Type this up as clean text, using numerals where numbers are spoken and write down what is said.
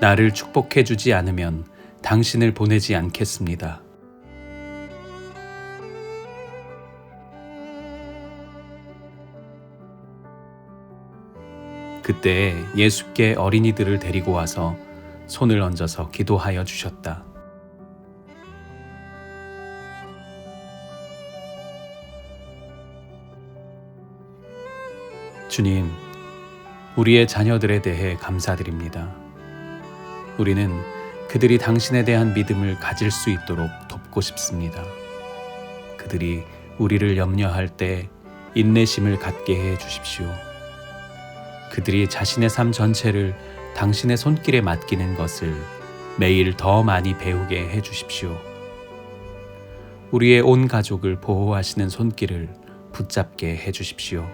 나를 축복해 주지 않으면 당신을 보내지 않겠습니다. 그때 예수께 어린이들을 데리고 와서 손을 얹어서 기도하여 주셨다. 주님, 우리의 자녀들에 대해 감사드립니다. 우리는 그들이 당신에 대한 믿음을 가질 수 있도록 돕고 싶습니다. 그들이 우리를 염려할 때 인내심을 갖게 해 주십시오. 그들이 자신의 삶 전체를 당신의 손길에 맡기는 것을 매일 더 많이 배우게 해 주십시오. 우리의 온 가족을 보호하시는 손길을 붙잡게 해 주십시오.